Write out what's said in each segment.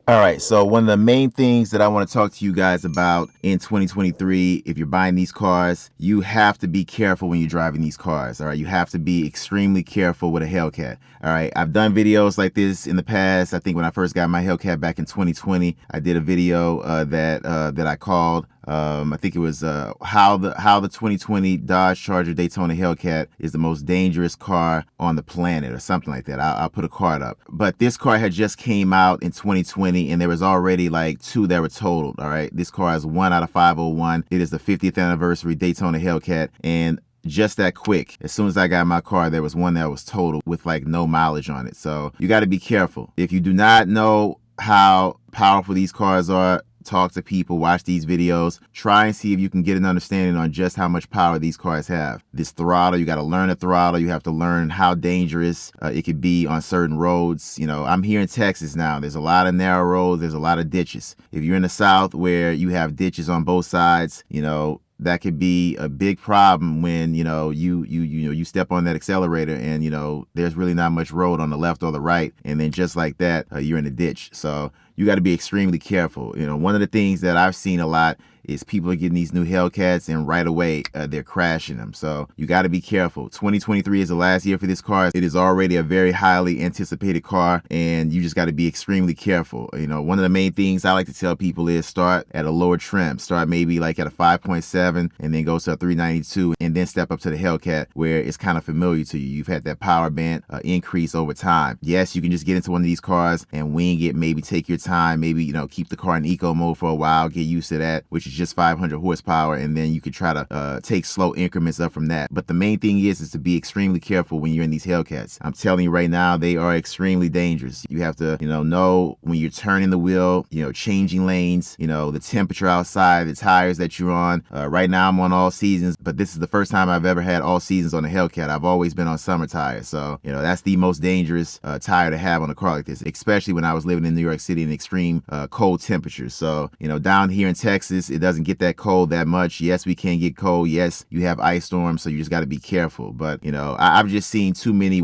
All right, so one of the main things that I want to talk to you guys about in 2023, if you're buying these cars, you have to be careful when you're driving these cars. All right, you have to be extremely careful with a Hellcat. All right, I've done videos like this in the past. I think when I first got my Hellcat back in 2020, I did a video that I called. I think it was how the 2020 Dodge Charger Daytona Hellcat is the most dangerous car on the planet, or something like that. I'll put a card up. But this car had just came out in 2020, and there was already like 2 that were totaled. All right, this car is 1 out of 501. It is the 50th anniversary Daytona Hellcat, and just that quick, as soon as I got my car, there was 1 that was totaled with like no mileage on it. So you got to be careful. If you do not know how powerful these cars are, talk to people, watch these videos, try and see if you can get an understanding on just how much power these cars have. This throttle, you got to learn the throttle. You have to learn how dangerous it could be on certain roads. You know, I'm here in Texas now. There's a lot of narrow roads. There's a lot of ditches. If you're in the South where you have ditches on both sides, you know, that could be a big problem when, you know, you step on that accelerator and, you know, there's really not much road on the left or the right. And then just like that, you're in a ditch. So you got to be extremely careful. You know, one of the things that I've seen a lot is people are getting these new Hellcats and right away they're crashing them. So you got to be careful. 2023 is the last year for this car. It is already a very highly anticipated car, and you just got to be extremely careful. You know, one of the main things I like to tell people is start at a lower trim. Start maybe like at a 5.7 and then go to a 392 and then step up to the Hellcat where it's kind of familiar to you. You've had that power band increase over time. Yes, you can just get into one of these cars and wing it, maybe take your time, maybe, you know, keep the car in eco mode for a while, get used to that, which is just 500 horsepower, and then you could try to take slow increments up from that. But the main thing is to be extremely careful when you're in these Hellcats. I'm telling you right now, they are extremely dangerous. You have to, know when you're turning the wheel, changing lanes, the temperature outside, the tires that you're on. Right now I'm on all seasons, but this is the first time I've ever had all seasons on a Hellcat. I've always been on summer tires. So, that's the most dangerous tire to have on a car like this, especially when I was living in New York City in extreme cold temperatures. So, down here in Texas, it doesn't get that cold that much. Yes, we can get cold. Yes, you have ice storms, so you just got to be careful. But, I've just seen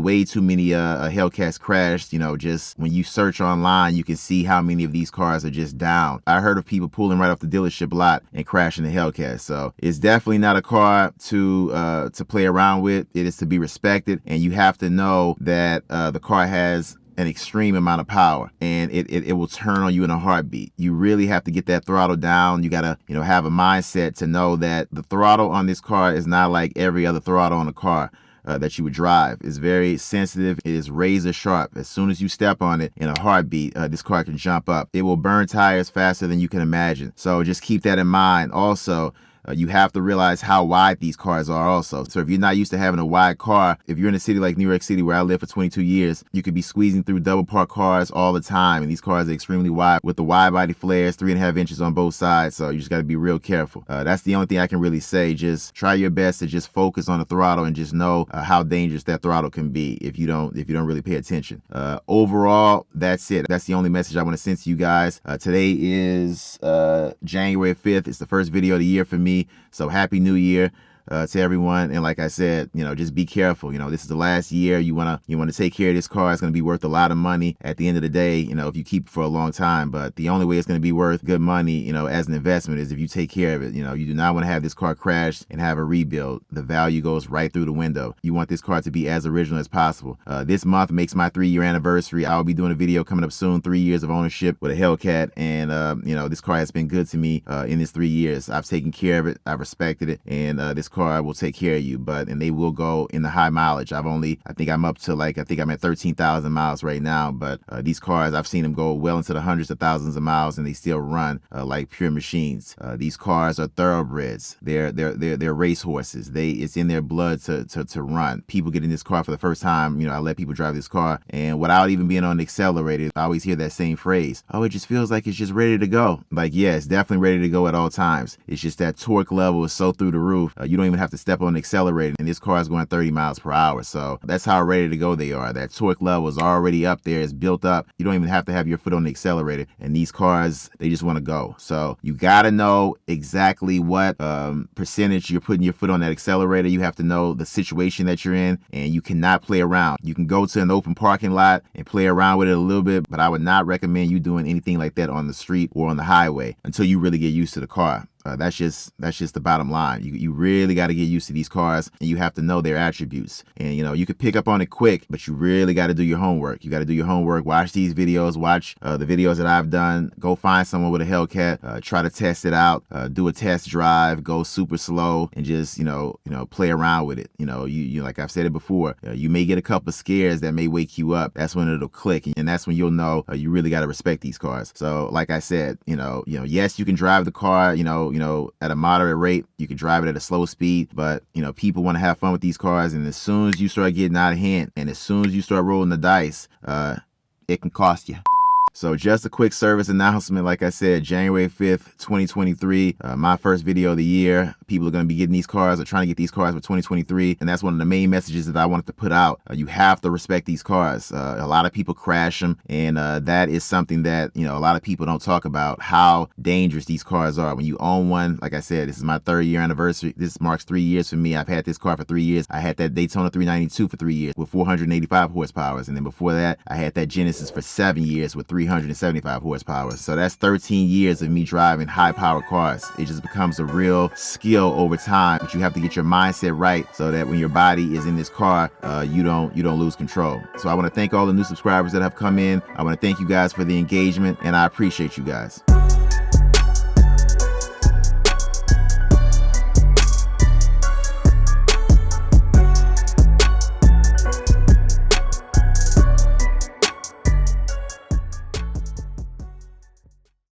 way too many Hellcats crashed. Just when you search online, you can see how many of these cars are just down. I heard of people pulling right off the dealership lot and crashing the Hellcat. So it's definitely not a car to play around with. It is to be respected, and you have to know that the car has an extreme amount of power, and it will turn on you in a heartbeat. You really have to get that throttle down. You gotta, have a mindset to know that the throttle on this car is not like every other throttle on a car that you would drive. It's very sensitive. It is razor sharp. As soon as you step on it in a heartbeat, this car can jump up. It will burn tires faster than you can imagine. So just keep that in mind. Also, you have to realize how wide these cars are also. So if you're not used to having a wide car, if you're in a city like New York City where I lived for 22 years, you could be squeezing through double parked cars all the time. And these cars are extremely wide with the wide body flares, 3.5 inches on both sides. So you just got to be real careful. That's the only thing I can really say. Just try your best to just focus on the throttle and just know how dangerous that throttle can be if you don't really pay attention. Overall, that's it. That's the only message I want to send to you guys. Today is January 5th. It's the first video of the year for me. So happy New Year to everyone. And like I said, just be careful. This is the last year. You want to take care of this car. It's going to be worth a lot of money at the end of the day, if you keep it for a long time. But the only way it's going to be worth good money, as an investment is if you take care of it. You do not want to have this car crash and have a rebuild. The value goes right through the window. You want this car to be as original as possible. This month makes my 3-year anniversary. I'll be doing a video coming up soon, 3 years of ownership with a Hellcat. And, this car has been good to me in this 3 years. I've taken care of it. I've respected it. And this car will take care of you, and they will go in the high mileage. I think I'm up to I'm at 13,000 miles right now, but these cars, I've seen them go well into the hundreds of thousands of miles and they still run like pure machines. These cars are thoroughbreds. They're race horses. It's in their blood to run. People get in this car for the first time, I let people drive this car, and without even being on the accelerator, I always hear that same phrase, oh, it just feels like it's just ready to go. Like, yeah, it's definitely ready to go at all times. It's just that torque level is so through the roof. You don't don't even have to step on the accelerator, and this car is going 30 miles per hour. So that's how ready to go they are. That torque level is already up there. It's built up. You don't even have to have your foot on the accelerator, and these cars, they just want to go. So you got to know exactly what percentage you're putting your foot on that accelerator. You have to know the situation that you're in, and you cannot play around. You can go to an open parking lot and play around with it a little bit, but I would not recommend you doing anything like that on the street or on the highway until you really get used to the car. That's just the bottom line. You really got to get used to these cars, and you have to know their attributes. And you could pick up on it quick, but you really got to do your homework. You got to do your homework. Watch these videos. Watch the videos that I've done. Go find someone with a Hellcat. Try to test it out. Do a test drive. Go super slow and just play around with it. You like I've said it before. You may get a couple of scares that may wake you up. That's when it'll click, and that's when you'll know you really got to respect these cars. So like I said, yes, you can drive the car. At a moderate rate. You can drive it at a slow speed, but people want to have fun with these cars, and as soon as you start getting out of hand, and as soon as you start rolling the dice, it can cost you. So just a quick service announcement. Like I said, January 5th, 2023, my first video of the year. People are going to be getting these cars or trying to get these cars for 2023. And that's one of the main messages that I wanted to put out. You have to respect these cars. A lot of people crash them. And that is something that, a lot of people don't talk about, how dangerous these cars are. When you own one, like I said, this is my 3rd year anniversary. This marks 3 years for me. I've had this car for 3 years. I had that Daytona 392 for 3 years with 485 horsepower. And then before that, I had that Genesis for 7 years with 375 horsepower. So that's 13 years of me driving high-powered cars. It just becomes a real skill over time, but you have to get your mindset right so that when your body is in this car, you don't lose control. So I want to thank all the new subscribers that have come in. I want to thank you guys for the engagement, and I appreciate you guys.